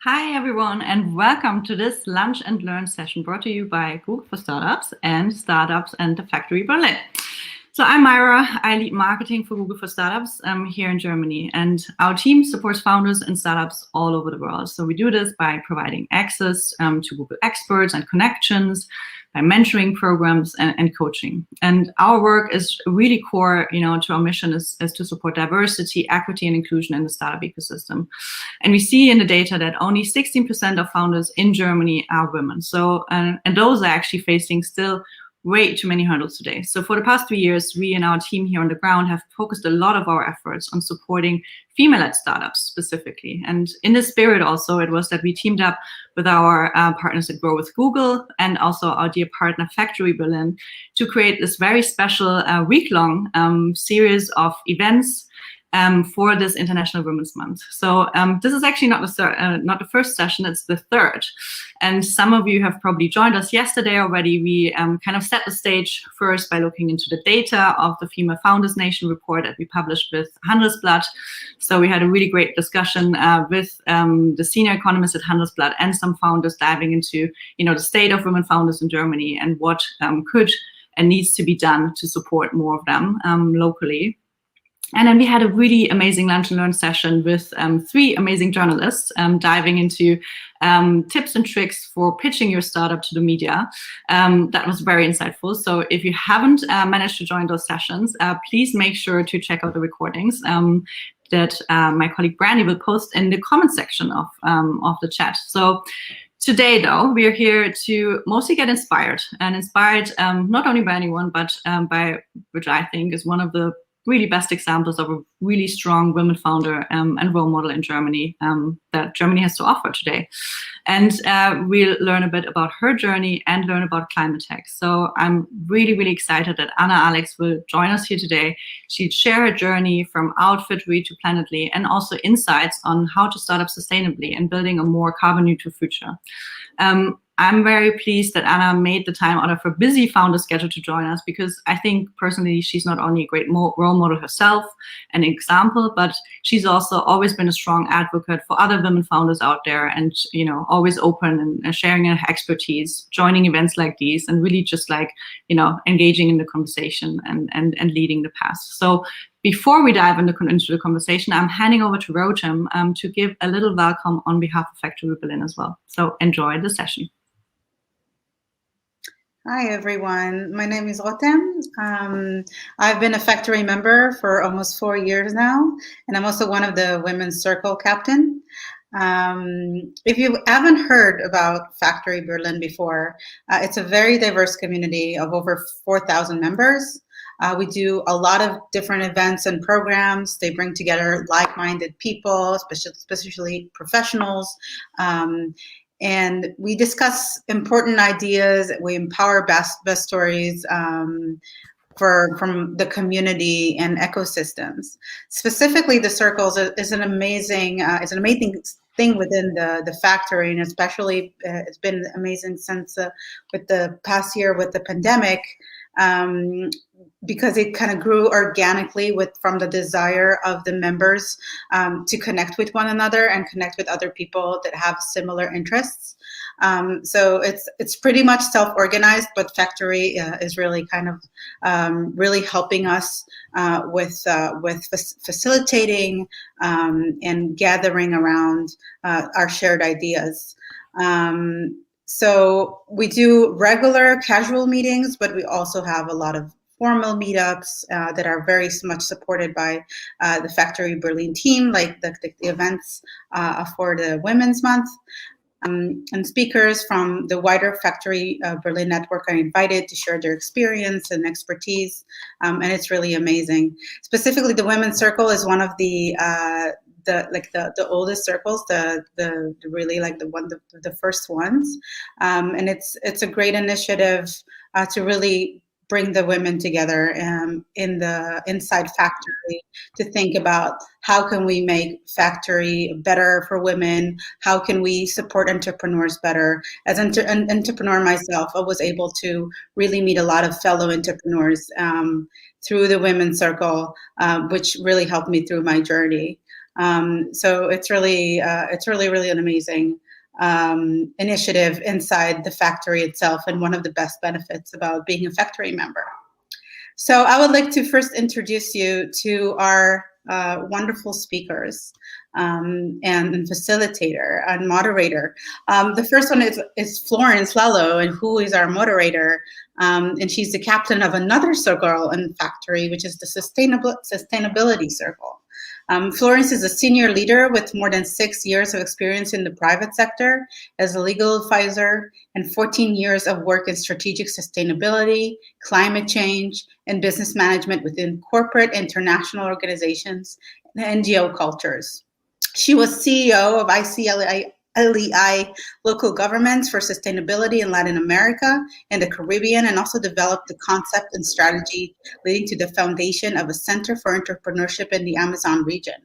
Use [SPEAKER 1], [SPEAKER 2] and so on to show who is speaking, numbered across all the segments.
[SPEAKER 1] Hi, everyone, and welcome to this Lunch and Learn session brought to you by Google for Startups and the Factory Berlin. So I'm Myra. I lead marketing for Google for Startups here in Germany, and our team supports founders and startups all over the world. So we do this by providing access to Google experts and connections, by mentoring programs and coaching. And our work is really core, to our mission is to support diversity, equity, and inclusion in the startup ecosystem. And we see in the data that only 16% of founders in Germany are women. So, and those are actually facing still way too many hurdles today. So for the past 3 years, we and our team here on the ground have focused a lot of our efforts on supporting female-led startups specifically. And in this spirit also, it was that we teamed up with our partners at Grow with Google and also our dear partner Factory Berlin to create this very special week-long series of events for this International Women's Month. So this is actually not the first session, it's the third. And some of you have probably joined us yesterday already. We kind of set the stage first by looking into the data of the Female Founders Nation report that we published with Handelsblatt. So we had a really great discussion with the senior economists at Handelsblatt and some founders diving into, the state of women founders in Germany and what could and needs to be done to support more of them locally. And then we had a really amazing lunch and learn session with 3 amazing journalists diving into tips and tricks for pitching your startup to the media. That was very insightful. So if you haven't managed to join those sessions, please make sure to check out the recordings that my colleague Brandy will post in the comment section of the chat. So today, though, we are here to mostly get inspired not only by anyone, but by which I think is one of the really best examples of a really strong women founder and role model in Germany that Germany has to offer today. And we'll learn a bit about her journey and learn about climate tech. So I'm really, really excited that Anna Alex will join us here today. She'll share her journey from OUTFITTERY to Planetly and also insights on how to start up sustainably and building a more carbon neutral future. I'm very pleased that Anna made the time out of her busy founder schedule to join us because I think personally she's not only a great role model herself, an example, but she's also always been a strong advocate for other women founders out there and, always open and sharing her expertise, joining events like these and really just engaging in the conversation and leading the path. So before we dive into the conversation, I'm handing over to Rotem to give a little welcome on behalf of Factory Berlin as well. So enjoy the session.
[SPEAKER 2] Hi, everyone. My name is Rotem. I've been a Factory member for almost 4 years now, and I'm also one of the Women's Circle captain. If you haven't heard about Factory Berlin before, it's a very diverse community of over 4,000 members. We do a lot of different events and programs. They bring together like-minded people, especially professionals. And we discuss important ideas. We empower best stories from the community and ecosystems. Specifically, the circles is an amazing thing within the factory, and especially it's been amazing since with the past year with the pandemic. Because it kind of grew organically from the desire of the members to connect with one another and connect with other people that have similar interests. So it's pretty much self-organized, but Factory is really kind of really helping us with facilitating and gathering around our shared ideas. So we do regular casual meetings, but we also have a lot of formal meetups that are very much supported by the Factory Berlin team, like the events for the Women's Month. And speakers from the wider Factory Berlin network are invited to share their experience and expertise, and it's really amazing. Specifically, the Women's Circle is one of the oldest circles, the really like the first ones, and it's a great initiative to really bring the women together inside Factory to think about how can we make Factory better for women, how can we support entrepreneurs better. As an entrepreneur myself, I was able to really meet a lot of fellow entrepreneurs through the Women's Circle, which really helped me through my journey. So it's really really an amazing initiative inside the factory itself, and one of the best benefits about being a factory member. So I would like to first introduce you to our wonderful speakers and facilitator and moderator. The first one is Florence Lalo, and who is our moderator. And she's the captain of another circle in factory, which is the Sustainability Circle. Florence is a senior leader with more than 6 years of experience in the private sector as a legal advisor and 14 years of work in strategic sustainability, climate change, and business management within corporate international organizations and NGO cultures. She was CEO of ICLEI local governments for sustainability in Latin America and the Caribbean, and also developed the concept and strategy leading to the foundation of a Center for Entrepreneurship in the Amazon region.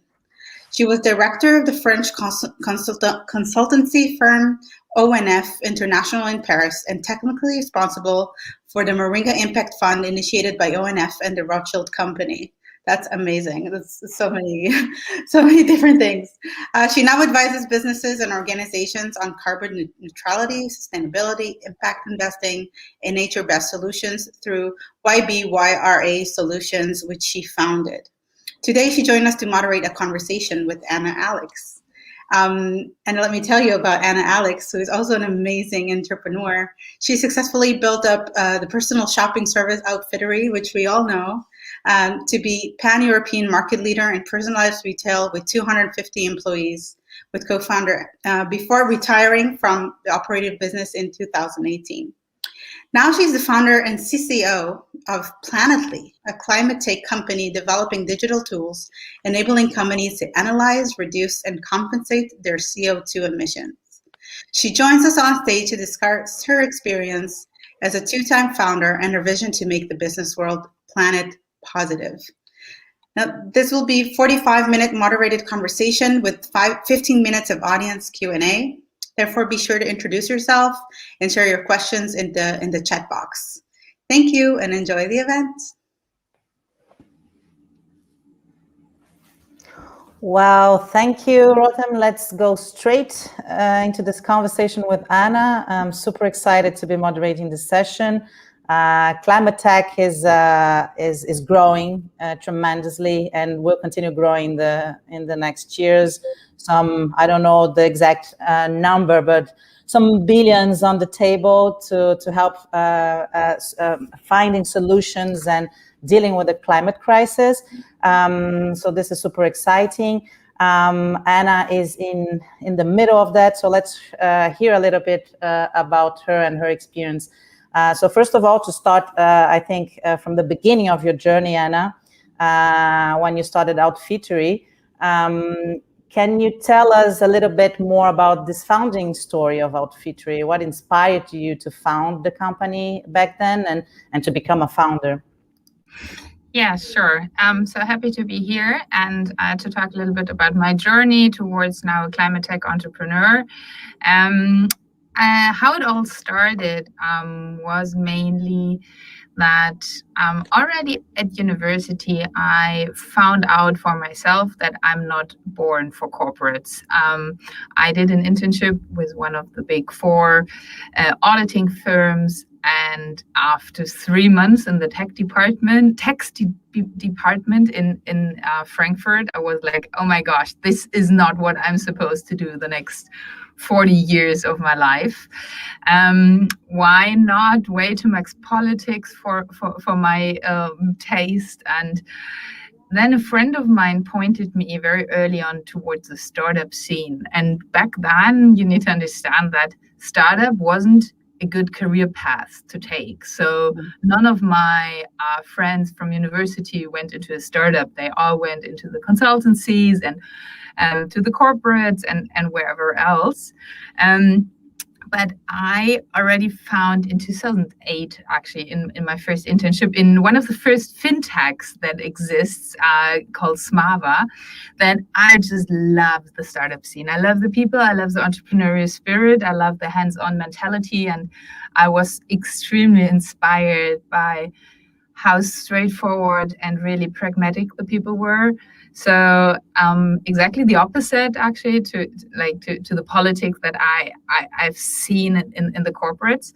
[SPEAKER 2] She was director of the French consultancy firm ONF International in Paris, and technically responsible for the Moringa Impact Fund initiated by ONF and the Rothschild Company. That's amazing. That's so many different things. She now advises businesses and organizations on carbon neutrality, sustainability, impact investing, and nature-based solutions through YBYRA Solutions, which she founded. Today, she joined us to moderate a conversation with Anna Alex. And let me tell you about Anna Alex, who is also an amazing entrepreneur. She successfully built up the personal shopping service OUTFITTERY, which we all know, to be pan-European market leader in personalized retail with 250 employees with co-founder before retiring from the operative business in 2018. Now she's the founder and CCO of Planetly, a climate tech company developing digital tools, enabling companies to analyze, reduce, and compensate their CO2 emissions. She joins us on stage to discuss her experience as a two-time founder and her vision to make the business world planet positive. Now, this will be a 45-minute moderated conversation with 15 minutes of audience Q&A. Therefore, be sure to introduce yourself and share your questions in the chat box. Thank you and enjoy the event.
[SPEAKER 3] Wow, thank you, Rotem. Let's go straight into this conversation with Anna. I'm super excited to be moderating this session. Climate tech is growing tremendously and will continue growing in the next years. I don't know the exact number, but some billions on the table to help finding solutions and dealing with the climate crisis. So this is super exciting. Anna is in the middle of that. So let's hear a little bit about her and her experience. So first of all, to start, I think from the beginning of your journey, Anna, when you started OUTFITTERY, can you tell us a little bit more about this founding story of OUTFITTERY? What inspired you to found the company back then and to become a founder?
[SPEAKER 4] Yeah, sure. So happy to be here and to talk a little bit about my journey towards now a climate tech entrepreneur. How it all started was mainly that already at university, I found out for myself that I'm not born for corporates. I did an internship with one of the big four auditing firms. And after 3 months in the tax department in Frankfurt, I was like, oh my gosh, this is not what I'm supposed to do the next 40 years of my life. Why not? Way too much politics for my taste. And then a friend of mine pointed me very early on towards the startup scene. And back then, you need to understand that startup wasn't a good career path to take. So none of my friends from university went into a startup. They all went into the consultancies and to the corporates and wherever else. But I already found in 2008, actually, in my first internship, in one of the first fintechs that exists called Smava, that I just love the startup scene. I love the people. I love the entrepreneurial spirit. I love the hands-on mentality. And I was extremely inspired by how straightforward and really pragmatic the people were. So exactly the opposite, actually, to the politics that I've seen in the corporates.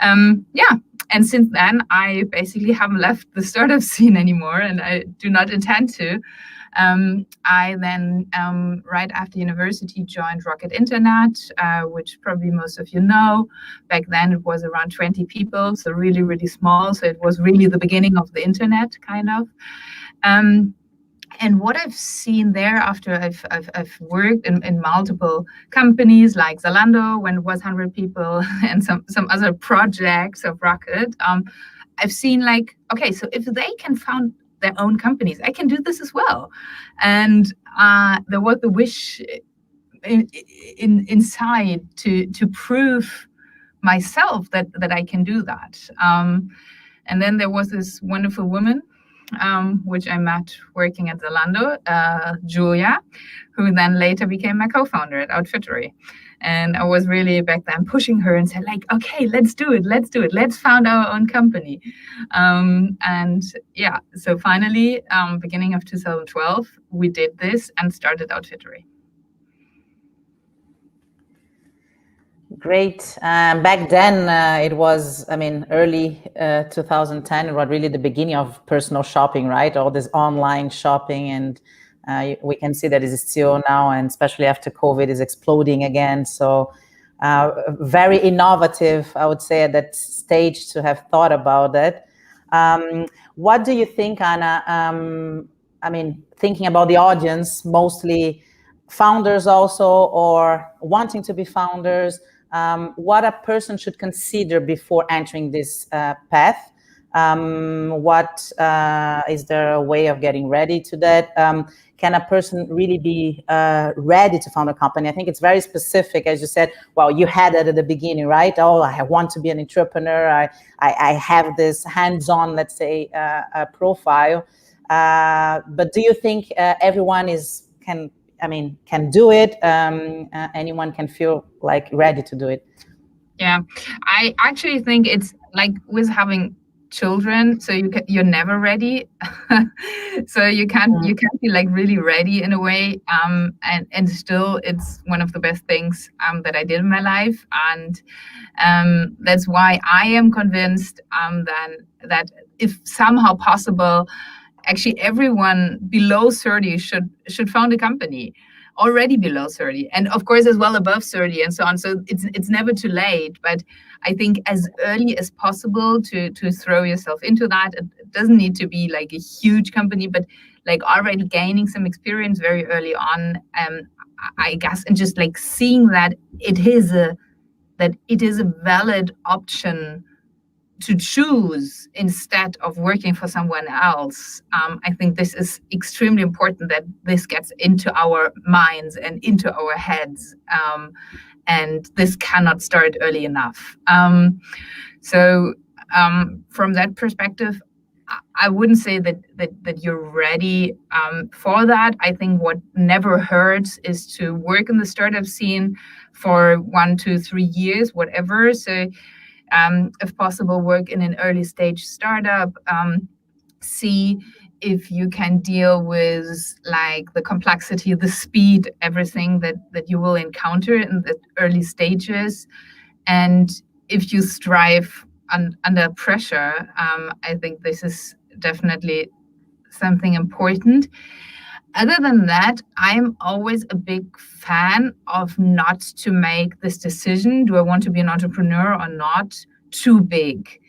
[SPEAKER 4] Yeah, and since then, I basically haven't left the startup scene anymore, and I do not intend to. I then, right after university, joined Rocket Internet, which probably most of you know. Back then, it was around 20 people, so really, really small. So it was really the beginning of the internet, kind of. And what I've seen there after I've worked in multiple companies like Zalando when it was 100 people and some other projects of Rocket, I've seen like, okay, so if they can found their own companies, I can do this as well. And there was the wish inside to prove myself that I can do that. And then there was this wonderful woman, which I met working at Zalando, Julia, who then later became my co-founder at OUTFITTERY. And I was really back then pushing her and said, like, okay, let's do it. Let's found our own company. And yeah, so finally, beginning of 2012, we did this and started OUTFITTERY.
[SPEAKER 3] Great. Back then, it was, I mean, early 2010, it was really the beginning of personal shopping, right? All this online shopping, and we can see that it is still now, and especially after COVID, is exploding again. So very innovative, I would say, at that stage to have thought about that. What do you think, Anna? I mean, thinking about the audience, mostly founders also, or wanting to be founders, what a person should consider before entering this path? What is there a way of getting ready to that? Can a person really be ready to found a company? I think it's very specific, as you said. Well, you had it at the beginning, right? Oh, I want to be an entrepreneur. I have this hands-on, let's say, profile. But do you think everyone can do it? Anyone can feel like ready to do it?
[SPEAKER 4] Yeah, I actually think it's like with having children, so you're never ready. So you can't be like really ready in a way, and still it's one of the best things that I did in my life, and that's why I am convinced then that if somehow possible, actually everyone below 30 should found a company, already below 30, and of course as well above 30 and so on. So it's never too late, but I think as early as possible to throw yourself into that. It doesn't need to be like a huge company, but like already gaining some experience very early on, I guess, and just like seeing that it is a valid option to choose instead of working for someone else. I think this is extremely important, that this gets into our minds and into our heads, and this cannot start early enough. So from that perspective, I wouldn't say that you're ready for that. I think what never hurts is to work in the startup scene for 1, 2, 3 years, whatever. So if possible, work in an early stage startup, see if you can deal with like the complexity, the speed, everything that you will encounter in the early stages. And if you strive under pressure, I think this is definitely something important. Other than that, I'm always a big fan of not to make this decision, do I want to be an entrepreneur or not, too big.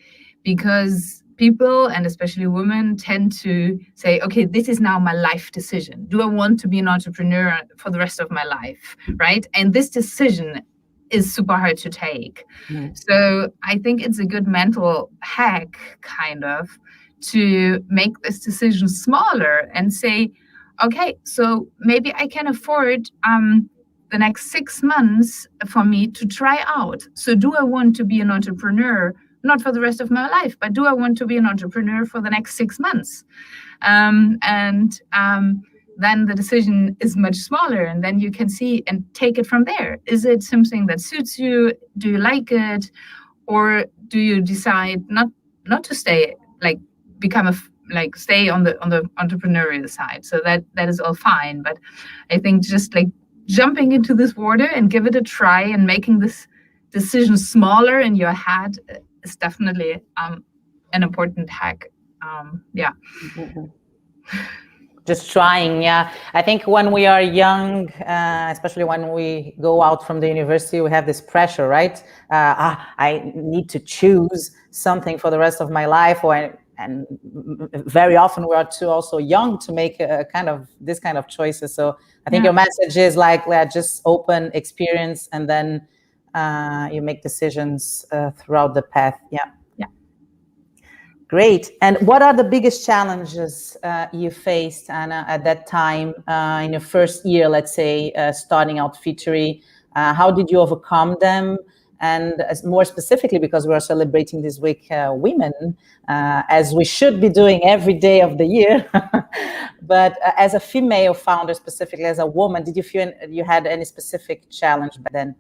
[SPEAKER 4] Because people, and especially women, tend to say, okay, this is now my life decision. Do I want to be an entrepreneur for the rest of my life, right? And this decision is super hard to take. So I think it's a good mental hack, kind of, to make this decision smaller and say, okay, so maybe I can afford the next 6 months for me to try out. So do I want to be an entrepreneur, not for the rest of my life, but do I want to be an entrepreneur for the next 6 months? Then the decision is much smaller, and then you can see and take it from there. Is it something that suits you? Do you like it? Or do you decide not to stay, like become like stay on the entrepreneurial side. So that is all fine. But I think just like jumping into this water and give it a try and making this decision smaller in your head is definitely an important hack.
[SPEAKER 3] Just trying, yeah. I think when we are young, especially when we go out from the university, we have this pressure, right? I need to choose something for the rest of my life, and very often we are too also young to make this kind of choices. So I think your message is like, just open, experience, and then you make decisions throughout the path. Yeah. Great. And what are the biggest challenges you faced, Anna, at that time in your first year, let's say, starting OUTFITTERY? How did you overcome them? And more specifically, because we are celebrating this week women, as we should be doing every day of the year. But as a female founder, specifically as a woman, did you feel you had any specific challenge back then?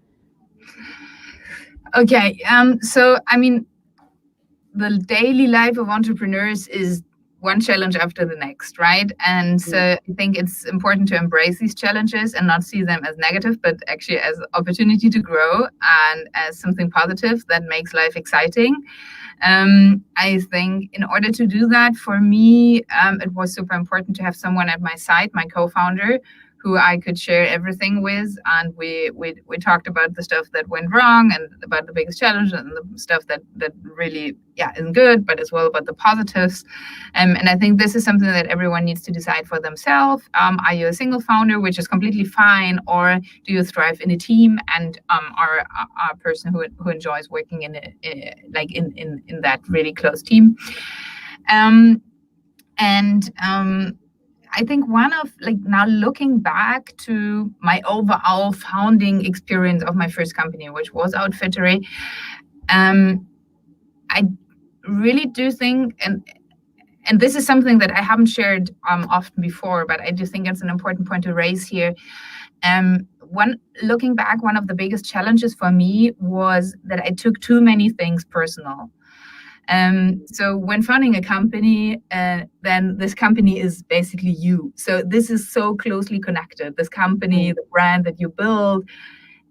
[SPEAKER 4] Okay. So, I mean, the daily life of entrepreneurs is one challenge after the next, right? And so I think it's important to embrace these challenges and not see them as negative, but actually as opportunity to grow and as something positive that makes life exciting. I think in order to do that, for me, it was super important to have someone at my side, my co-founder, who I could share everything with. And we talked about the stuff that went wrong and about the biggest challenge and the stuff that really isn't good, but as well about the positives. And I think this is something that everyone needs to decide for themselves. Are you a single founder, which is completely fine, or do you thrive in a team and are a person who enjoys working in that really close team? I think one of, like, now looking back to my overall founding experience of my first company, which was OUTFITTERY, I really do think, and this is something that I haven't shared often before, but I do think it's an important point to raise here. Looking back, one of the biggest challenges for me was that I took too many things personal. So when founding a company, then this company is basically you. So this is so closely connected, this company, the brand that you build,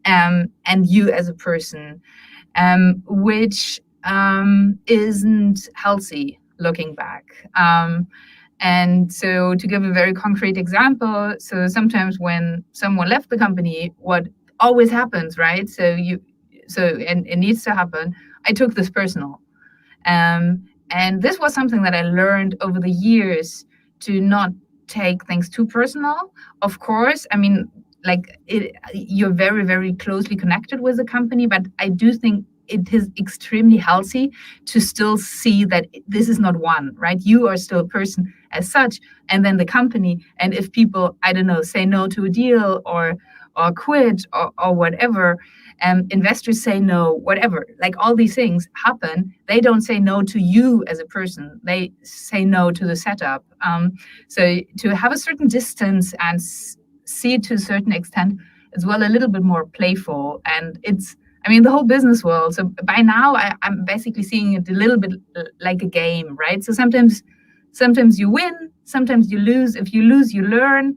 [SPEAKER 4] and you as a person, which isn't healthy looking back. And so to give a very concrete example, so sometimes when someone left the company, what always happens, right? And it needs to happen. I took this personal. And this was something that I learned over the years, to not take things too personal. Of course, I mean, you're very, very closely connected with the company, but I do think it is extremely healthy to still see that this is not one, right? You are still a person as such, and then the company. And if people, I don't know, say no to a deal or quit or whatever, investors say no, whatever, like all these things happen. They don't say no to you as a person. They say no to the setup. So to have a certain distance and see it to a certain extent as well, a little bit more playful. And it's, I mean, the whole business world. So by now I'm basically seeing it a little bit like a game, right? So sometimes you win, sometimes you lose. If you lose, you learn.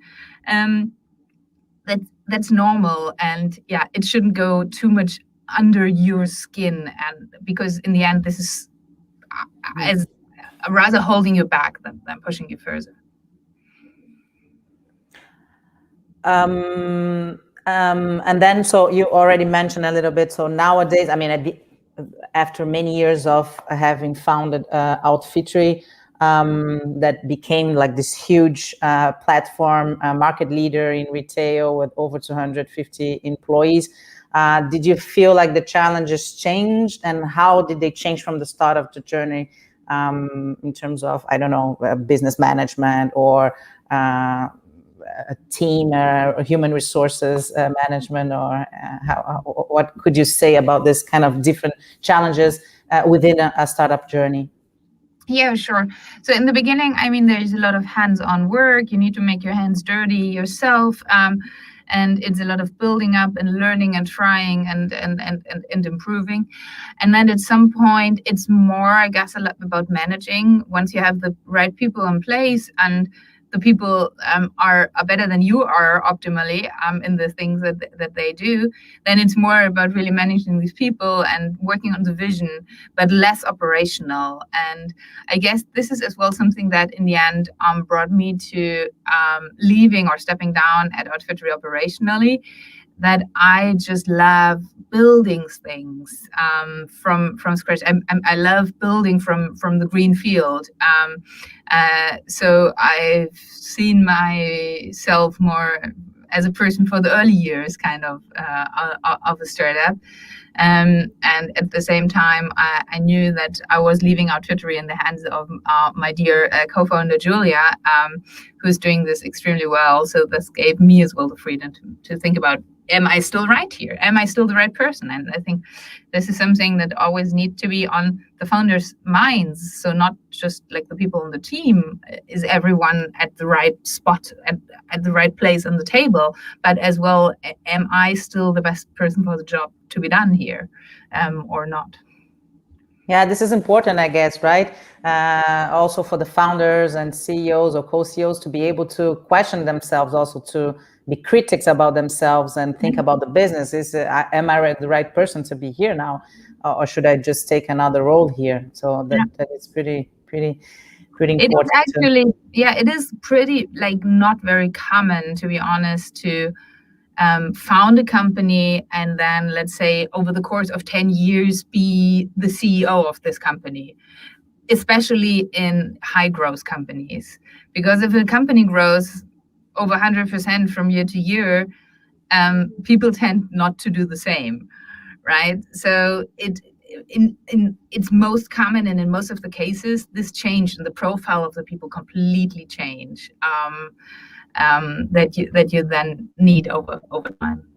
[SPEAKER 4] That's normal, and it shouldn't go too much under your skin, and because in the end, this is as rather holding you back than pushing you further.
[SPEAKER 3] And then, so you already mentioned a little bit. So nowadays, I mean, after many years of having founded OUTFITTERY, that became like this huge platform, market leader in retail with over 250 employees. Did you feel like the challenges changed, and how did they change from the start of the journey in terms of, I don't know, business management or a team or human resources management, or what could you say about this kind of different challenges within a startup journey?
[SPEAKER 4] Yeah, sure. So in the beginning, I mean, there's a lot of hands-on work. You need to make your hands dirty yourself. and it's a lot of building up and learning and trying and improving. And then at some point, it's more, I guess, a lot about managing. Once you have the right people in place and the people are better than you are optimally in the things that they do, then it's more about really managing these people and working on the vision, but less operational. And I guess this is as well something that in the end brought me to leaving or stepping down at OUTFITTERY operationally, that I just love building things from scratch. I love building from the green field. So I've seen myself more as a person for the early years, kind of a startup. And at the same time, I knew that I was leaving OUTFITTERY in the hands of my dear co-founder, Julia, who's doing this extremely well. So this gave me as well the freedom to think about, am I still right here? Am I still the right person? And I think this is something that always needs to be on the founders' minds. So not just like the people on the team, is everyone at the right spot, at the right place on the table, but as well, am I still the best person for the job to be done here or not?
[SPEAKER 3] Yeah, this is important, I guess, right? Also for the founders and CEOs or co-CEOs to be able to question themselves, also to be critics about themselves and think about the business. Am I the right person to be here now, or should I just take another role here? So that is pretty important.
[SPEAKER 4] It is actually, it is pretty not very common, to be honest, to found a company and then, let's say, over the course of 10 years, be the CEO of this company, especially in high growth companies. Because if a company grows over 100% from year to year, people tend not to do the same, right? So it's most common, and in most of the cases, this change and the profile of the people completely change. That you then need over time.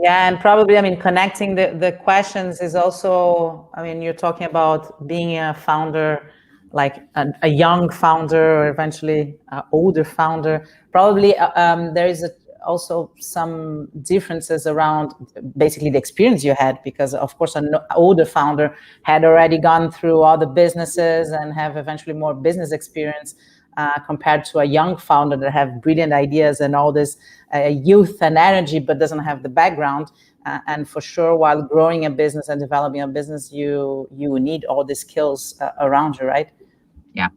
[SPEAKER 3] Yeah, and probably, connecting the questions is also, you're talking about being a founder, like a young founder or eventually an older founder. Probably there is also some differences around basically the experience you had, because of course an older founder had already gone through all the businesses and have eventually more business experience compared to a young founder that have brilliant ideas and all this youth and energy, but doesn't have the background. And for sure, while growing a business and developing a business, you need all the skills around you, right?
[SPEAKER 4] Yeah.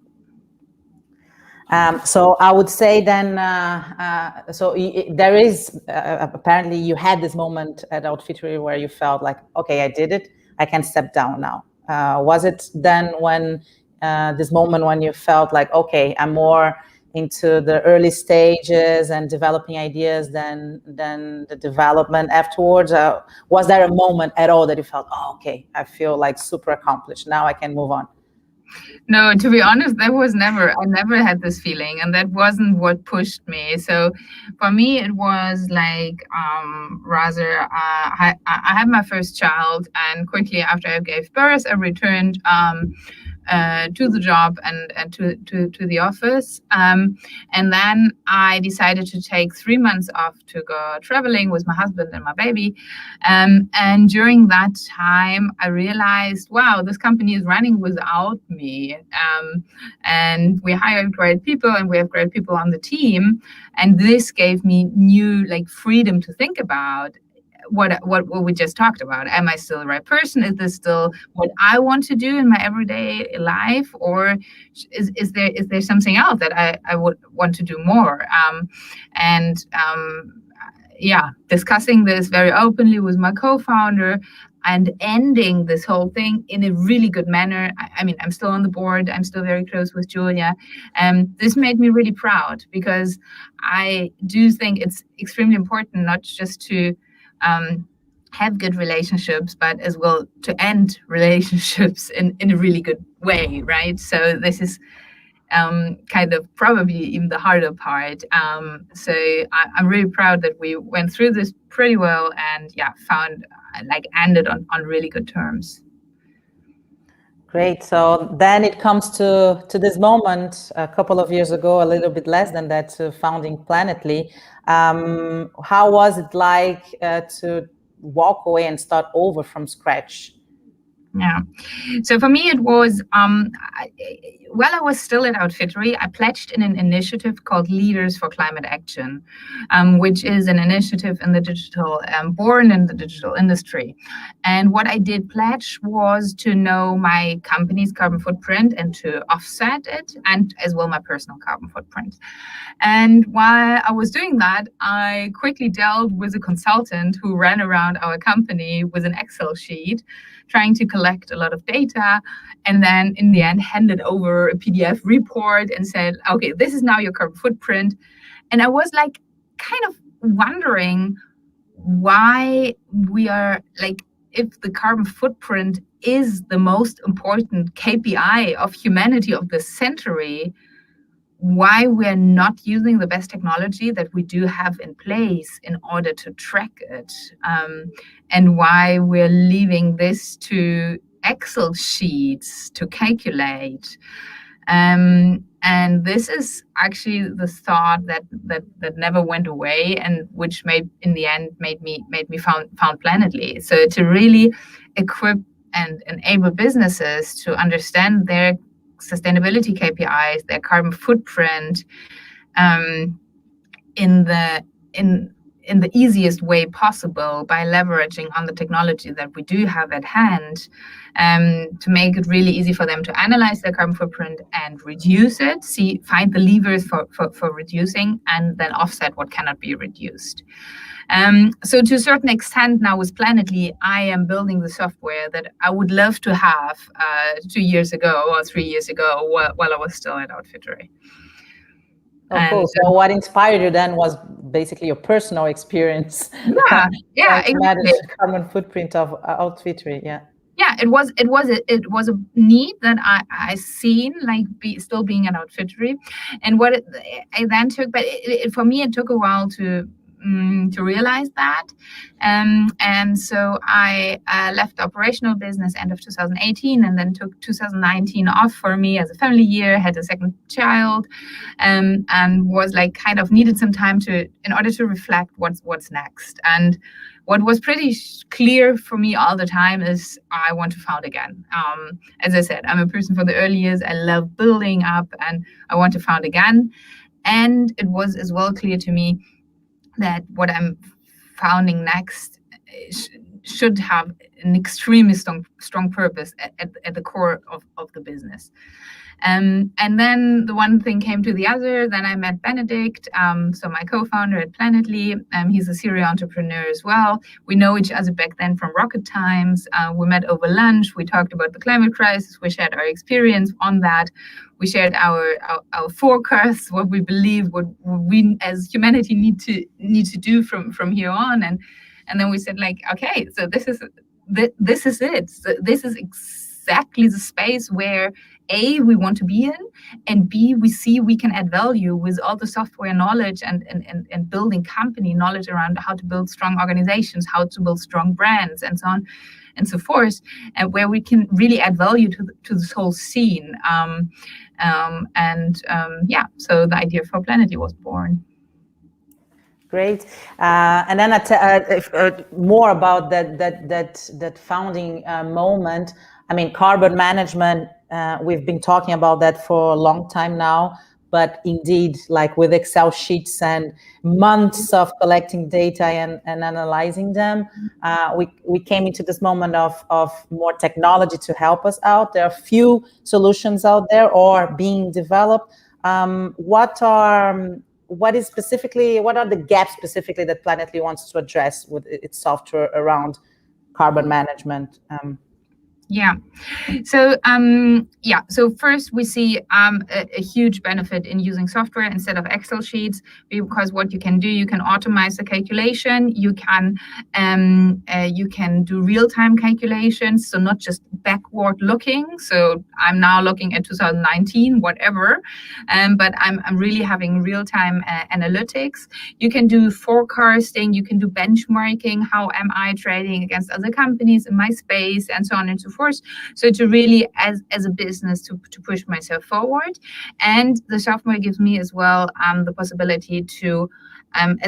[SPEAKER 3] So I would say then, there is, apparently you had this moment at OUTFITTERY where you felt like, okay, I did it, I can step down now. Was it then when this moment when you felt like, okay, I'm more into the early stages and developing ideas than the development afterwards? Was there a moment at all that you felt, oh, okay, I feel like super accomplished, now I can move on?
[SPEAKER 4] No, to be honest, I never had this feeling, and that wasn't what pushed me. So for me, it was like rather, I had my first child, and quickly after I gave birth, I returned to the job and to the office. And then I decided to take 3 months off to go traveling with my husband and my baby. And during that time, I realized, wow, this company is running without me. And we hired great people, and we have great people on the team. And this gave me new freedom to think about what we just talked about. Am I still the right person? Is this still what I want to do in my everyday life, or is there something else that I would want to do more? Discussing this very openly with my co-founder and ending this whole thing in a really good manner. I'm still on the board. I'm still very close with Julia. This made me really proud, because I do think it's extremely important not just to have good relationships, but as well to end relationships in a really good way, right? So this is kind of probably even the harder part. So I'm really proud that we went through this pretty well, and found ended on really good terms.
[SPEAKER 3] Great. So then it comes to this moment a couple of years ago, a little bit less than that, to founding Planetly. How was it like to walk away and start over from scratch?
[SPEAKER 4] Yeah. So for me, it was, while I was still at OUTFITTERY, I pledged in an initiative called Leaders for Climate Action, which is an initiative in the digital, born in the digital industry. And what I did pledge was to know my company's carbon footprint and to offset it, and as well my personal carbon footprint. And while I was doing that, I quickly dealt with a consultant who ran around our company with an Excel sheet, trying to collect a lot of data, and then in the end handed over a PDF report and said, okay, this is now your carbon footprint. And I was like kind of wondering why we are like, if the carbon footprint is the most important KPI of humanity of this century, why we're not using the best technology that we do have in place in order to track it, and why we're leaving this to Excel sheets to calculate. And this is actually the thought that never went away, and which made me found Planetly. So to really equip and enable businesses to understand their sustainability KPIs, their carbon footprint, in the easiest way possible by leveraging on the technology that we do have at hand, to make it really easy for them to analyze their carbon footprint and reduce it, find the levers for reducing, and then offset what cannot be reduced. So to a certain extent now with Planetly, I am building the software that I would love to have 2 years ago or 3 years ago while I was still at OUTFITTERY.
[SPEAKER 3] Oh, cool. So what inspired you then was basically your personal experience.
[SPEAKER 4] Yeah, exactly.
[SPEAKER 3] Carbon footprint of OUTFITTERY, yeah.
[SPEAKER 4] Yeah, it was a need that I seen, like still being at OUTFITTERY, and what I then took, but for me it took a while to realize that, and so I left the operational business end of 2018, and then took 2019 off for me as a family year, had a second child, and was like kind of needed some time in order to reflect what's next. And what was pretty clear for me all the time is I want to found again. As I said, I'm a person for the early years. I love building up, and I want to found again. And it was as well clear to me that what I'm founding next should have an extremely strong purpose at the core of the business. And then the one thing came to the other. Then I met Benedict, so my co-founder at Planetly. He's a serial entrepreneur as well. We know each other back then from Rocket Times. We met over lunch. We talked about the climate crisis. We shared our experience on that. We shared our forecasts, what we believe, what we as humanity need to do from here on. And then we said, like, okay, so this is it. So this is exactly the space where A, we want to be in, and B, we see we can add value with all the software knowledge and building company knowledge around how to build strong organizations, how to build strong brands, and so on and so forth, and where we can really add value to this whole scene. So the idea for Planetly was born.
[SPEAKER 3] Great, and then more about that founding moment. I mean, carbon management. We've been talking about that for a long time now, but indeed, like with Excel sheets and months of collecting data and analyzing them, we came into this moment of more technology to help us out. There are few solutions out there or being developed. What are the gaps specifically that Planetly wants to address with its software around carbon management?
[SPEAKER 4] So first we see a huge benefit in using software instead of Excel sheets, because what you can do, you can automate the calculation, you can do real-time calculations, so not just backward looking. So I'm now looking at 2019, whatever, but I'm really having real-time analytics. You can do forecasting, you can do benchmarking, how am I trading against other companies in my space, and so on and so forth. forth. So to really, as a business, to push myself forward. And the software gives me as well the possibility to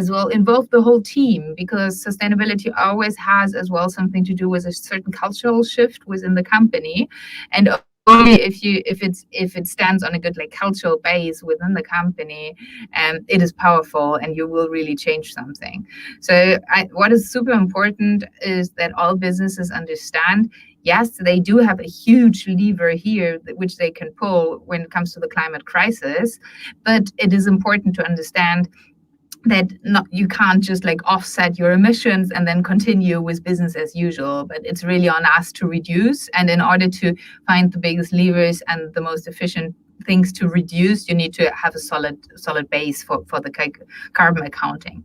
[SPEAKER 4] as well involve the whole team, because sustainability always has as well something to do with a certain cultural shift within the company. And only if it stands on a good like cultural base within the company, it is powerful and you will really change something. So what is super important is that all businesses understand, yes, they do have a huge lever here which they can pull when it comes to the climate crisis, but it is important to understand that you can't just like offset your emissions and then continue with business as usual, but it's really on us to reduce. And in order to find the biggest levers and the most efficient things to reduce, you need to have a solid base for the carbon accounting.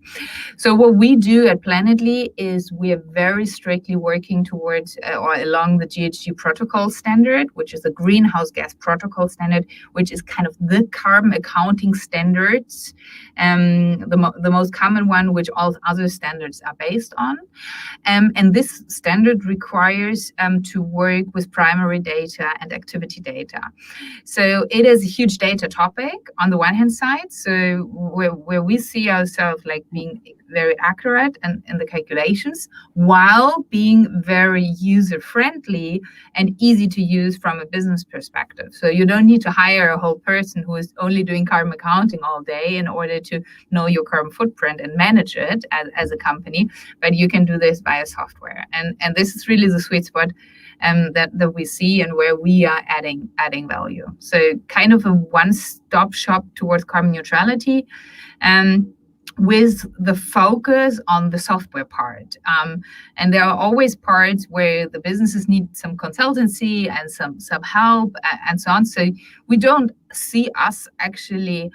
[SPEAKER 4] So what we do at Planetly is we are very strictly working towards or along the GHG protocol standard, which is a greenhouse gas protocol standard, which is kind of the carbon accounting standards, the most common one, which all other standards are based on. And this standard requires to work with primary data and activity data. So it is a huge data topic on the one hand side. So where we see ourselves like being very accurate in the calculations while being very user friendly and easy to use from a business perspective. So you don't need to hire a whole person who is only doing carbon accounting all day in order to know your carbon footprint and manage it as a company, but you can do this via software. And this is really the sweet spot that we see and where we are adding value. So kind of a one-stop shop towards carbon neutrality, with the focus on the software part. And there are always parts where the businesses need some consultancy and some help and so on. So we don't see us actually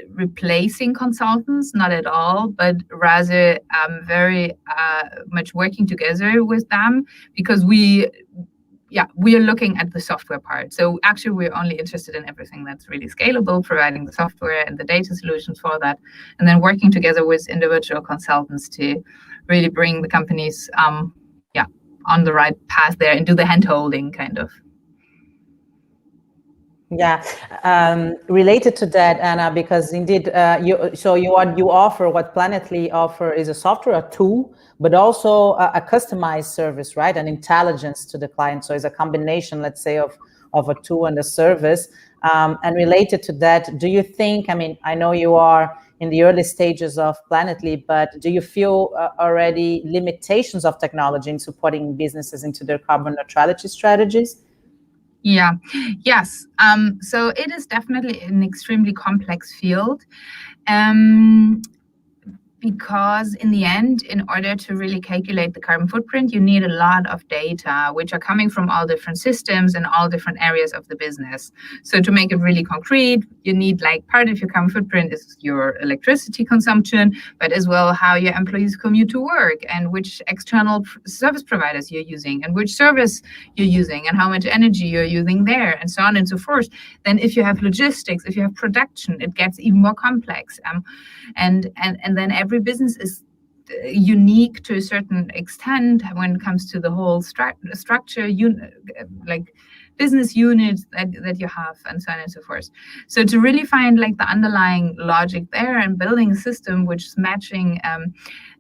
[SPEAKER 4] replacing consultants, not at all, but rather very much working together with them, because we are looking at the software part. So actually, we're only interested in everything that's really scalable, providing the software and the data solutions for that, and then working together with individual consultants to really bring the companies on the right path there and do the hand-holding kind of.
[SPEAKER 3] Yeah, related to that, Anna, because indeed, you offer, what Planetly offer is a software, a tool, but also a customized service, right? An intelligence to the client. So it's a combination, let's say, of a tool and a service. And related to that, do you think, I mean, I know you are in the early stages of Planetly, but do you feel already limitations of technology in supporting businesses into their carbon neutrality strategies?
[SPEAKER 4] Yeah, yes. So it is definitely an extremely complex field. Because in the end, in order to really calculate the carbon footprint, you need a lot of data, which are coming from all different systems and all different areas of the business. So to make it really concrete, you need, like, part of your carbon footprint is your electricity consumption, but as well how your employees commute to work and which external service providers you're using and which service you're using and how much energy you're using there and so on and so forth. Then if you have logistics, if you have production, it gets even more complex. And then every business is unique to a certain extent when it comes to the whole structure, like business units that you have and so on and so forth. So to really find like the underlying logic there and building a system which is matching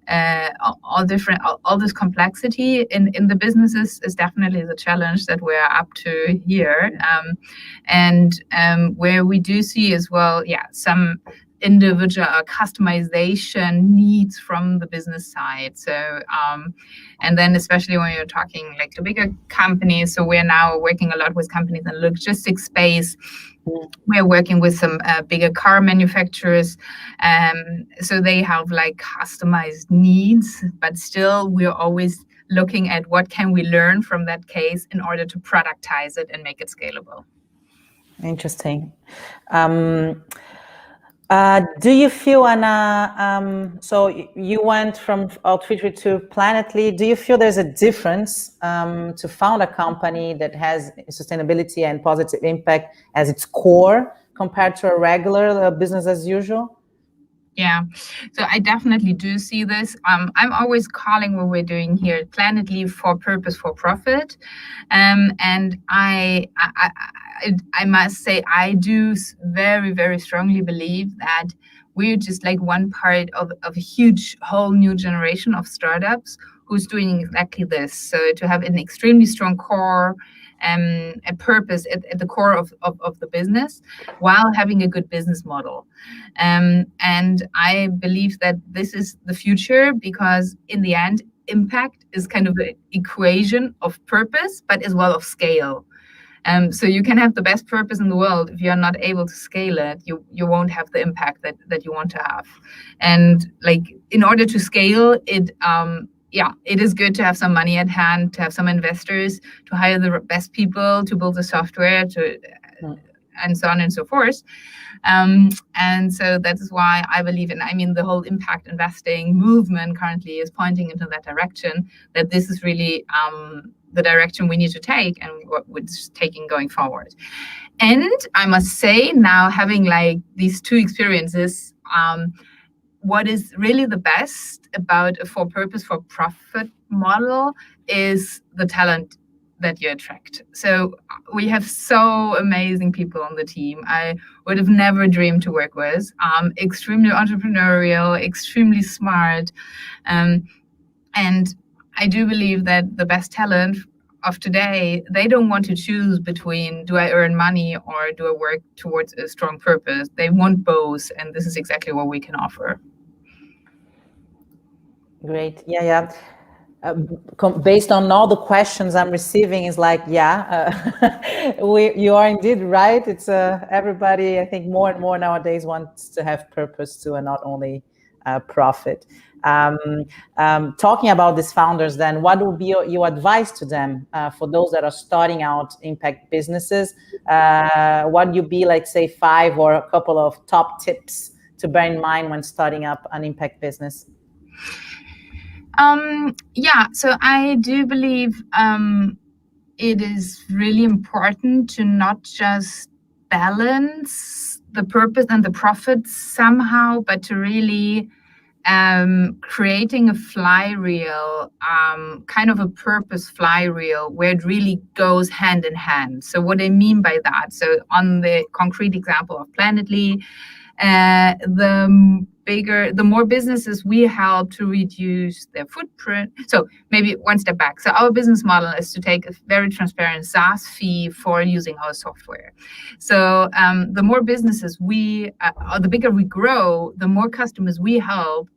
[SPEAKER 4] all this complexity in the businesses is definitely the challenge that we're up to here. And where we do see as well, some individual customization needs from the business side. So and then especially when you're talking like the bigger companies, so we're now working a lot with companies in the logistics space. We're working with some bigger car manufacturers, so they have like customized needs, but still we're always looking at what can we learn from that case in order to productize it and make it scalable.
[SPEAKER 3] Interesting. Do you feel, Anna, so you went from OUTFITTERY to Planetly, do you feel there's a difference to found a company that has sustainability and positive impact as its core compared to a regular business as usual?
[SPEAKER 4] Yeah, so I definitely do see this. I'm always calling what we're doing here Planetly for purpose, for profit, and I must say I do very, very strongly believe that we're just like one part of a huge whole new generation of startups who's doing exactly this. So to have an extremely strong core, a purpose at the core of the business, while having a good business model. And I believe that this is the future, because in the end, impact is kind of an equation of purpose, but as well of scale. So you can have the best purpose in the world. If you're not able to scale it, you won't have the impact that you want to have. And like, in order to scale it, it is good to have some money at hand, to have some investors, to hire the best people, to build the software, and so on and so forth. And so that is why I believe in, I mean, the whole impact investing movement currently is pointing into that direction, that this is really the direction we need to take and what we're taking going forward. And I must say, now having like these two experiences, what is really the best about a for purpose, for profit model is the talent that you attract. So we have so amazing people on the team I would have never dreamed to work with. Extremely entrepreneurial, extremely smart. And I do believe that the best talent of today, they don't want to choose between, do I earn money or do I work towards a strong purpose? They want both, and this is exactly what we can offer.
[SPEAKER 3] Great. Yeah. Based on all the questions I'm receiving, is like, you are indeed right. It's everybody, I think, more and more nowadays wants to have purpose too, and not only profit. Talking about these founders, then, what would be your advice to them for those that are starting out impact businesses? What would you be like, say, 5 or a couple of top tips to bear in mind when starting up an impact business?
[SPEAKER 4] So I do believe it is really important to not just balance the purpose and the profit somehow, but to really creating a flywheel, kind of a purpose flywheel, where it really goes hand in hand. So what I mean by that, so on the concrete example of Planetly, the more businesses we help to reduce their footprint. So maybe one step back. So our business model is to take a very transparent SaaS fee for using our software. So the more businesses or the bigger we grow, the more customers we help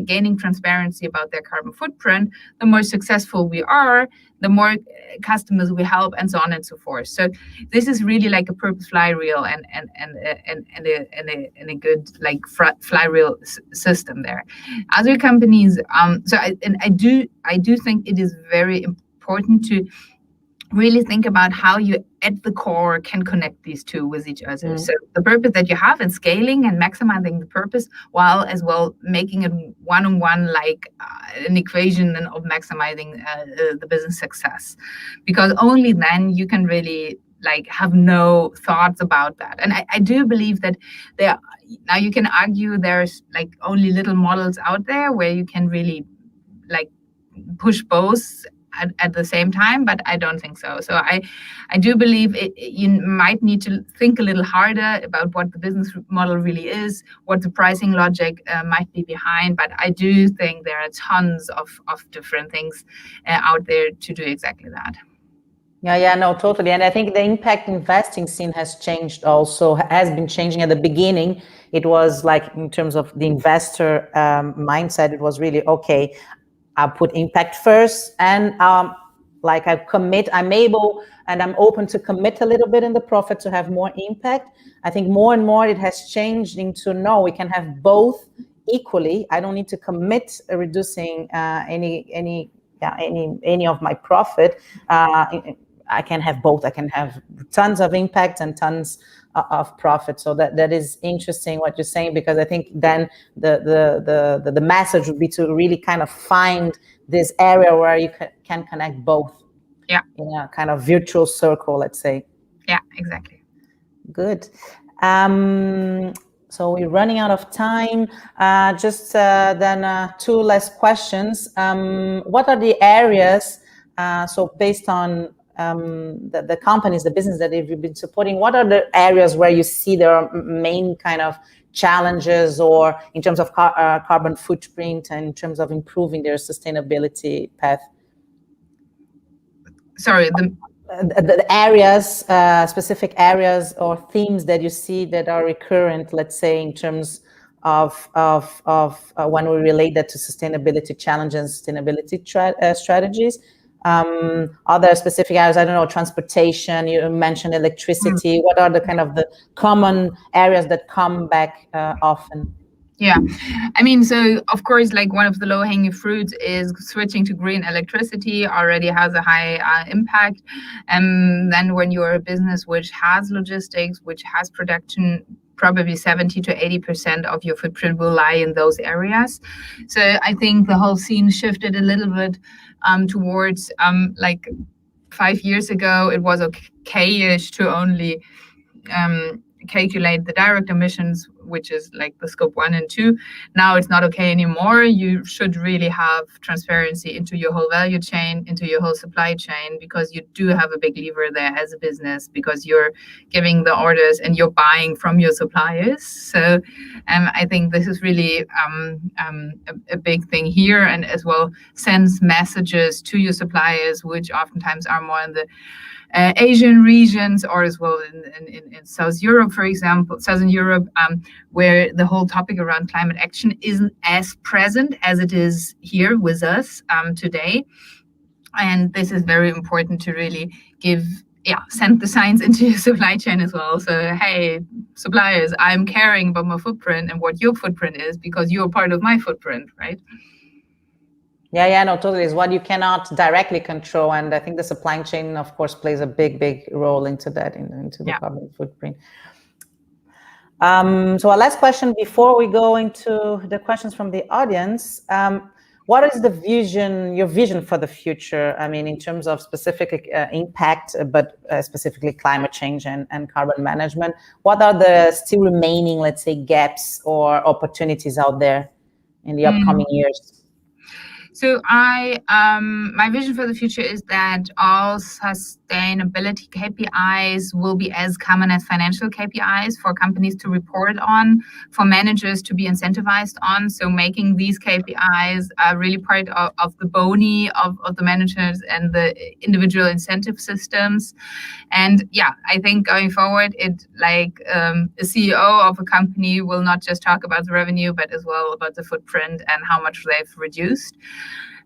[SPEAKER 4] gaining transparency about their carbon footprint, the more successful we are, the more customers we help, and so on and so forth. So this is really like a purpose flywheel and a good like flywheel system there. Other companies, I do think it is very important to really think about how you at the core can connect these two with each other. Mm. So the purpose that you have in scaling and maximizing the purpose, while as well making it one-on-one, like an equation of maximizing the business success, because only then you can really like have no thoughts about that. And I do believe that now you can argue there's like only little models out there where you can really like push both at the same time, but I don't think so. So I do believe you might need to think a little harder about what the business model really is, what the pricing logic might be behind. But I do think there are tons of different things out there to do exactly that.
[SPEAKER 3] Yeah, no, totally. And I think the impact investing scene has changed also, has been changing. At the beginning, it was like, in terms of the investor mindset, it was really, okay, I'll put impact first, and like I'm able and I'm open to commit a little bit in the profit to have more impact. I think more and more it has changed into, no, we can have both equally. I don't need to commit reducing any of my profit. I can have both. I can have tons of impact and tons of profit. So that is interesting what you're saying, because I think then the message would be to really kind of find this area where you can connect both.
[SPEAKER 4] Yeah.
[SPEAKER 3] In a kind of virtual circle, let's say.
[SPEAKER 4] Yeah, exactly.
[SPEAKER 3] Good. So we're running out of time. Then two last questions. What are the areas, so based on the companies, the business that you've been supporting, what are the areas where you see there are main kind of challenges, or in terms of carbon footprint and in terms of improving their sustainability path?
[SPEAKER 4] Sorry,
[SPEAKER 3] the areas, specific areas or themes that you see that are recurrent, let's say, in terms of when we relate that to sustainability challenges, sustainability strategies. Are there specific areas? I don't know, transportation, you mentioned electricity. What are the kind of the common areas that come back often?
[SPEAKER 4] Yeah, I mean, so of course, like one of the low-hanging fruits is switching to green electricity already has a high impact. And then when you're a business which has logistics, which has production, probably 70 to 80% of your footprint will lie in those areas. So I think the whole scene shifted a little bit towards like 5 years ago, it was okay-ish to only calculate the direct emissions, which is like the scope 1 and 2. Now it's not okay anymore. You should really have transparency into your whole value chain, into your whole supply chain, because you do have a big lever there as a business, because you're giving the orders and you're buying from your suppliers. So I think this is really a big thing here, and as well sends messages to your suppliers, which oftentimes are more in the Asian regions, or as well in South Europe, for example, Southern Europe, where the whole topic around climate action isn't as present as it is here with us today. And this is very important to really send the science into your supply chain as well. So, hey, suppliers, I'm caring about my footprint and what your footprint is, because you're part of my footprint, right?
[SPEAKER 3] Yeah, no, totally. It's what you cannot directly control, and I think the supply chain, of course, plays a big role into that, into the carbon footprint. So our last question before we go into the questions from the audience, what is your vision for the future? I mean, in terms of specific impact, but specifically climate change and carbon management, what are the still remaining, let's say, gaps or opportunities out there in the upcoming years?
[SPEAKER 4] So my vision for the future is that all sustainability KPIs will be as common as financial KPIs for companies to report on, for managers to be incentivized on. So making these KPIs really part of the boni of the managers and the individual incentive systems. And I think going forward, it like a CEO of a company will not just talk about the revenue, but as well about the footprint and how much they've reduced.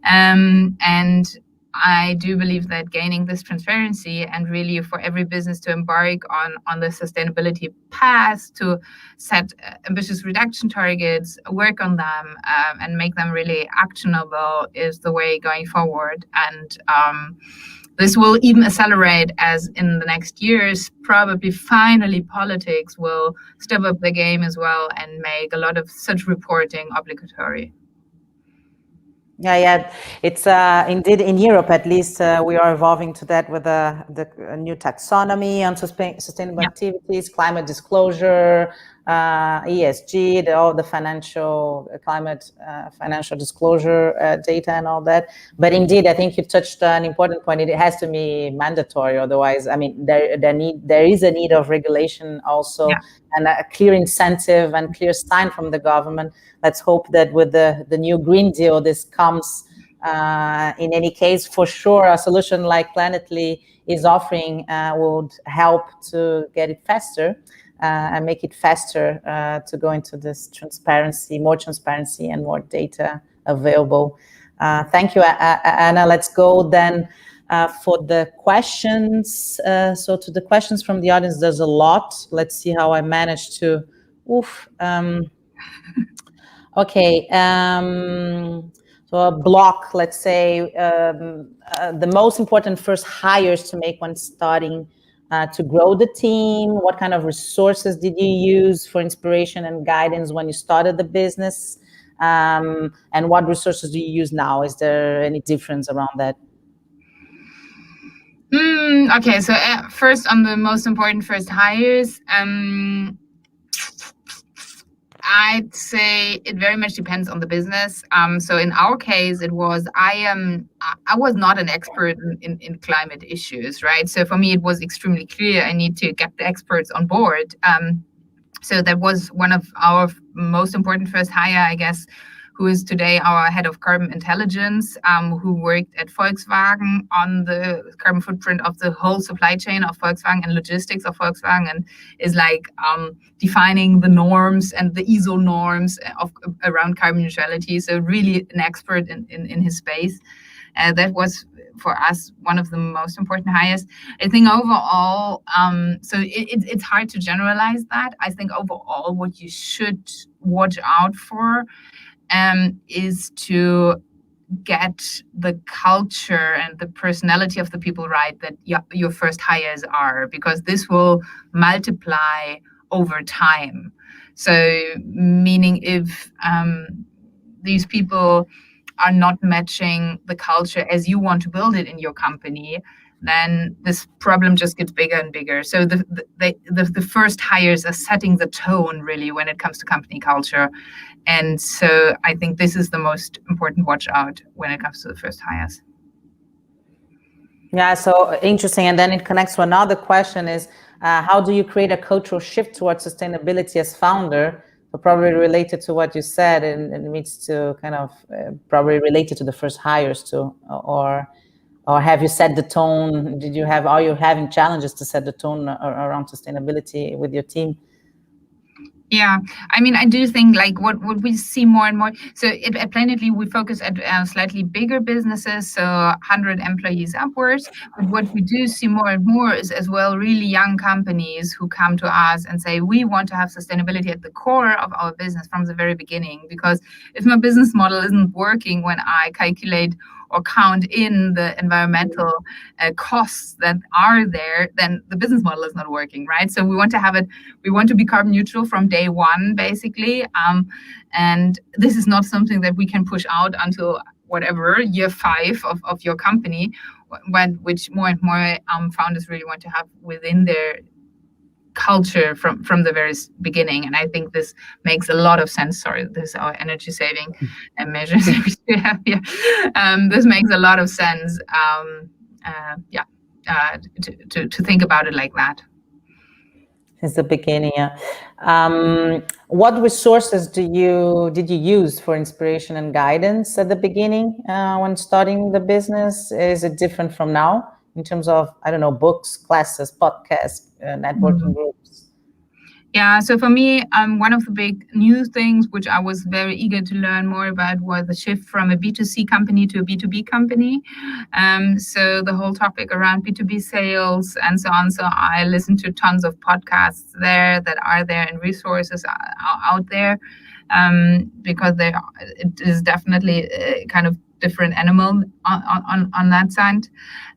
[SPEAKER 4] And I do believe that gaining this transparency and really for every business to embark on the sustainability path, to set ambitious reduction targets, work on them, and make them really actionable is the way going forward. And this will even accelerate as in the next years, probably finally politics will step up the game as well and make a lot of such reporting obligatory.
[SPEAKER 3] Yeah, it's indeed in Europe, at least, we are evolving to that with the new taxonomy on sustainable activities, climate disclosure, ESG, all the financial climate financial disclosure data and all that. But indeed, I think you touched an important point. It has to be mandatory, otherwise, I mean, there is a need of regulation also, and a clear incentive and clear sign from the government. Let's hope that with the new Green Deal, this comes. In any case, for sure, a solution like Planetly is offering would help to get it faster and make it faster to go into this transparency, more transparency and more data available. Thank you, Anna. Let's go then for the questions. So to the questions from the audience, there's a lot. Let's see how I managed to, okay. So a block, let's say, the most important first hires to make when starting to grow the team. What kind of resources did you use for inspiration and guidance when you started the business? And what resources do you use now? Is there any difference around that?
[SPEAKER 4] Okay, so first on the most important first hires, I'd say it very much depends on the business. So in our case, it was I was not an expert in climate issues, right? So for me, it was extremely clear I need to get the experts on board. So that was one of our most important first hire, I guess, who is today our head of carbon intelligence, who worked at Volkswagen on the carbon footprint of the whole supply chain of Volkswagen and logistics of Volkswagen, and is like defining the norms and the ISO norms around carbon neutrality. So really an expert in his space. That was for us one of the most important hires. I think overall, so it's hard to generalize that. I think overall what you should watch out for is to get the culture and the personality of the people right that your first hires are, because this will multiply over time. So meaning if these people are not matching the culture as you want to build it in your company, then this problem just gets bigger and bigger. So the first hires are setting the tone really when it comes to company culture. And so I think this is the most important watch out when it comes to the first hires.
[SPEAKER 3] Yeah, so interesting. And then it connects to another question is, how do you create a cultural shift towards sustainability as founder? So probably related to what you said, and it needs to kind of probably related to the first hires too, or have you set the tone? Are you having challenges to set the tone around sustainability with your team?
[SPEAKER 4] Yeah, I mean, I do think like what we see more and more. So at Planetly, we focus at slightly bigger businesses, so 100 employees upwards. But what we do see more and more is as well really young companies who come to us and say, we want to have sustainability at the core of our business from the very beginning. Because if my business model isn't working when I calculate or count in the environmental costs that are there, then the business model is not working, right? So we want to have it, we want to be carbon neutral from day one, basically. And this is not something that we can push out until whatever, year 5 of your company, which more and more founders really want to have within their culture from the very beginning. And I think this makes a lot of sense. Sorry, this is our energy saving measures we have here. This makes a lot of sense. To think about it like that.
[SPEAKER 3] Since the beginning, yeah. What resources did you use for inspiration and guidance at the beginning when starting the business? Is it different from now in terms of, I don't know, books, classes, podcasts, networking groups?
[SPEAKER 4] Yeah, so for me, one of the big new things which I was very eager to learn more about was the shift from a B2C company to a B2B company. So the whole topic around B2B sales and so on. So I listened to tons of podcasts that are there and resources out there, because it is definitely a kind of different animal on that side.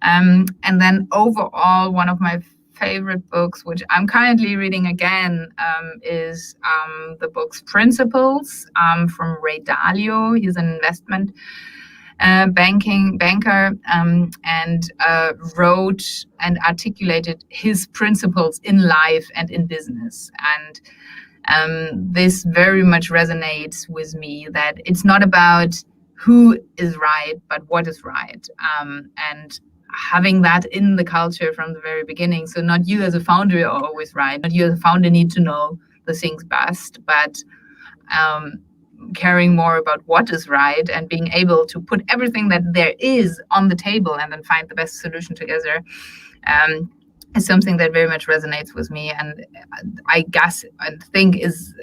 [SPEAKER 4] And then overall, one of my favorite books, which I'm currently reading again, is the book's Principles from Ray Dalio. He's an investment banker, and wrote and articulated his principles in life and in business. And this very much resonates with me, that it's not about who is right, but what is right. And having that in the culture from the very beginning. So not you as a founder are always right. Not you as a founder need to know the things best, but caring more about what is right and being able to put everything that there is on the table and then find the best solution together is something that very much resonates with me. And I guess and think is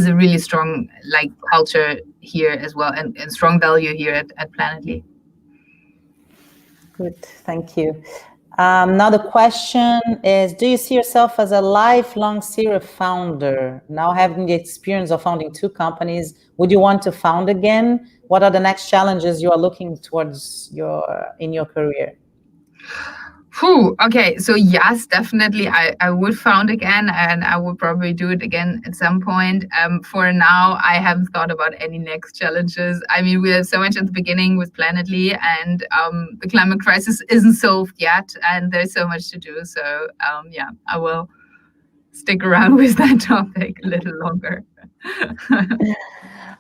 [SPEAKER 4] a really strong culture here as well, and strong value here at Planetly.
[SPEAKER 3] Good, thank you. Now the question is, do you see yourself as a lifelong serial founder? Now having the experience of founding 2 companies, would you want to found again? What are the next challenges you are looking towards in your career?
[SPEAKER 4] Okay, so yes, definitely I would found again, and I would probably do it again at some point. For now, I haven't thought about any next challenges. I mean, we have so much at the beginning with Planetly, and the climate crisis isn't solved yet, and there's so much to do. So yeah, I will stick around with that topic a little longer.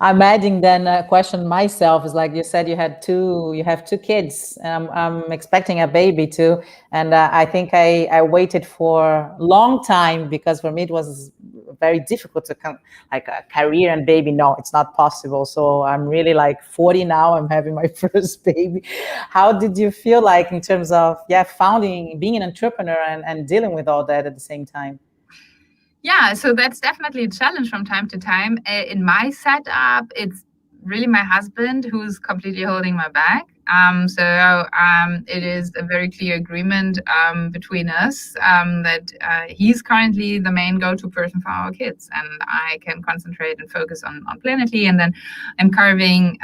[SPEAKER 3] I'm adding then a question myself is like you said, you have two kids. I'm expecting a baby too. And I think I waited for a long time because for me it was very difficult to come like a career and baby. No, it's not possible. So I'm really like 40 now. I'm having my first baby. How did you feel like in terms of, being an entrepreneur and dealing with all that at the same time?
[SPEAKER 4] Yeah, so that's definitely a challenge from time to time. In my setup, it's really my husband who's completely holding my back. It is a very clear agreement between us that he's currently the main go-to person for our kids, and I can concentrate and focus on Planetly. And then I'm carving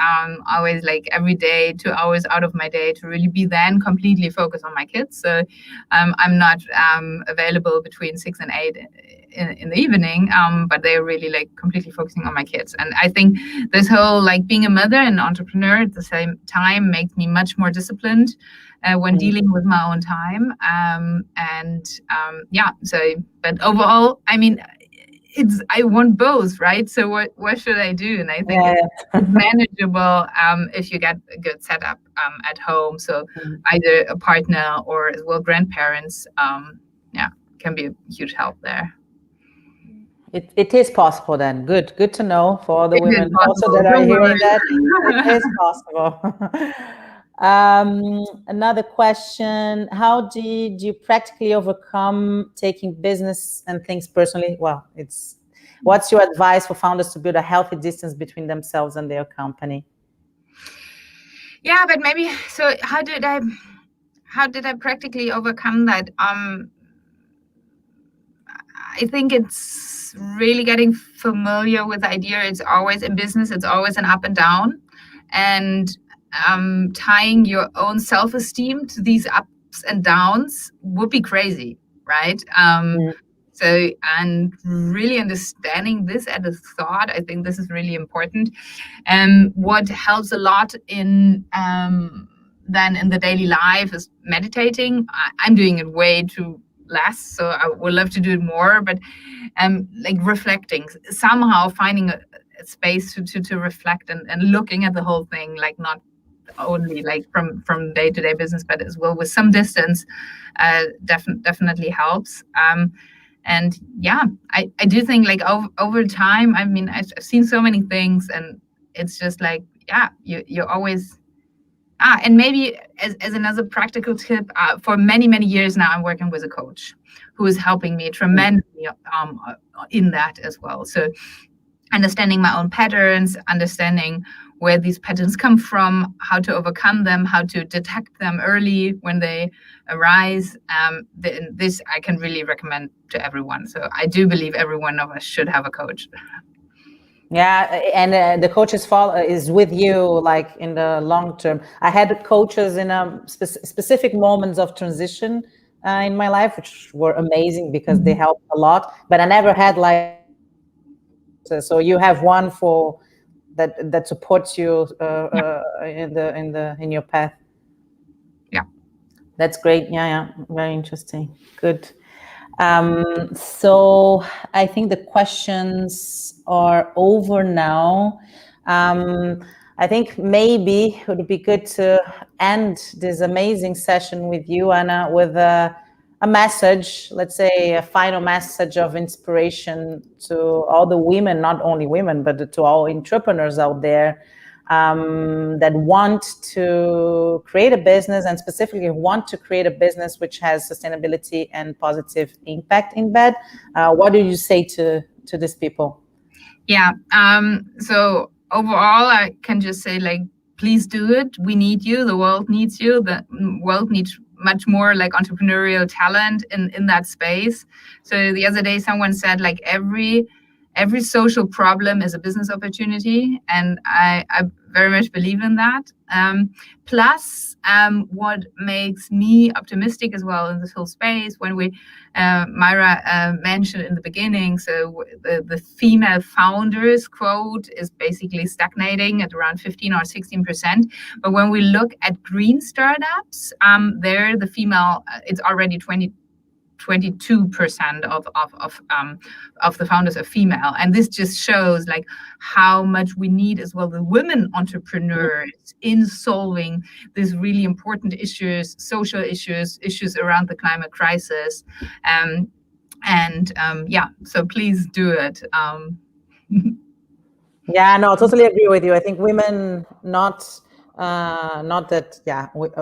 [SPEAKER 4] always like every day 2 hours out of my day to really be then completely focused on my kids. So I'm not available between 6 and 8 in the evening, but they're really like completely focusing on my kids. And I think this whole like being a mother and entrepreneur at the same time makes me much more disciplined when dealing with my own time. But overall, I mean, I want both, right? So what should I do? And I think it's manageable if you get a good setup at home. So either a partner or as well grandparents, can be a huge help there.
[SPEAKER 3] It is possible then. Good to know for all the women also that are hearing that. It is possible. Another question: how did you practically overcome taking business and things personally? Well, what's your advice for founders to build a healthy distance between themselves and their company?
[SPEAKER 4] Yeah, but maybe so. How did I practically overcome that? I think it's really getting familiar with the idea. It's always in business, it's always an up and down. And tying your own self-esteem to these ups and downs would be crazy, right? And really understanding this at a thought, I think this is really important. What helps a lot in the daily life is meditating. I'm doing it way too less, so I would love to do it more, but like reflecting, somehow finding a space to reflect and looking at the whole thing, like not only like from day-to-day business, but as well with some distance, definitely helps. And yeah, I do think like over time, I mean, I've seen so many things, and it's just like, you're always and maybe as another practical tip, for many years now, I'm working with a coach who is helping me tremendously in that as well. So understanding my own patterns, understanding where these patterns come from, how to overcome them, how to detect them early when they arise. This I can really recommend to everyone. So I do believe every one of us should have a coach.
[SPEAKER 3] Yeah, and the coach is with you like in the long term. I had coaches in specific moments of transition in my life, which were amazing because they helped a lot. But I never had like, so you have one for that supports you in your path.
[SPEAKER 4] Yeah,
[SPEAKER 3] that's great. Yeah, very interesting. Good. So I think the questions are over now. I think maybe it would be good to end this amazing session with you, Anna, with a message, let's say a final message of inspiration to all the women, not only women, but to all entrepreneurs out there that want to create a business, and specifically want to create a business which has sustainability and positive impact in bed. What do you say to these people?
[SPEAKER 4] Yeah. So overall, I can just say, like, please do it. We need you. The world needs you. The world needs much more like entrepreneurial talent in that space. So the other day, someone said like every social problem is a business opportunity, and I very much believe in that. Plus, what makes me optimistic as well in this whole space, when Myra mentioned in the beginning, so the female founders quote is basically stagnating at around 15 or 16%. But when we look at green startups, there the female, it's already 20% 22% of the founders are female. And this just shows like how much we need as well the women entrepreneurs in solving these really important issues, social issues around the climate crisis. So please do it.
[SPEAKER 3] Yeah, no, totally agree with you. I think women, not that,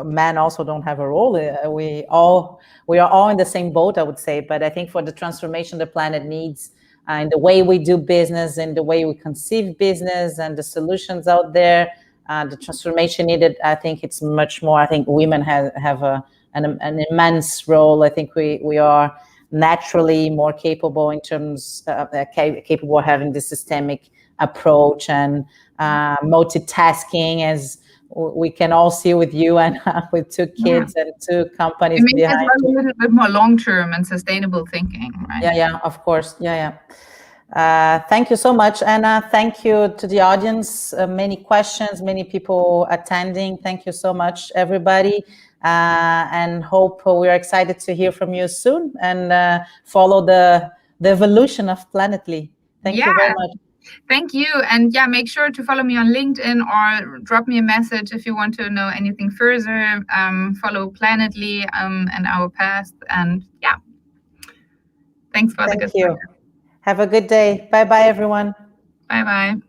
[SPEAKER 3] men also don't have a role. We are all in the same boat, I would say. But I think for the transformation the planet needs, in the way we do business, in the way we conceive business, and the solutions out there, the transformation needed, I think it's much more. I think women have an immense role. I think we are naturally more capable in terms capable of having this systemic approach and multitasking, as we can all see with you and with 2 kids and 2 companies behind
[SPEAKER 4] a little bit more long-term and sustainable thinking, right?
[SPEAKER 3] Yeah, of course. Thank you so much, Anna. Thank you to the audience. Many questions, many people attending. Thank you so much, everybody. And hope we're excited to hear from you soon and follow the evolution of Planetly. Thank you very much.
[SPEAKER 4] Thank you. And make sure to follow me on LinkedIn or drop me a message if you want to know anything further. Follow Planetly and our past. And thanks for the good
[SPEAKER 3] Thank you. Have a good day. Bye-bye, everyone.
[SPEAKER 4] Bye-bye.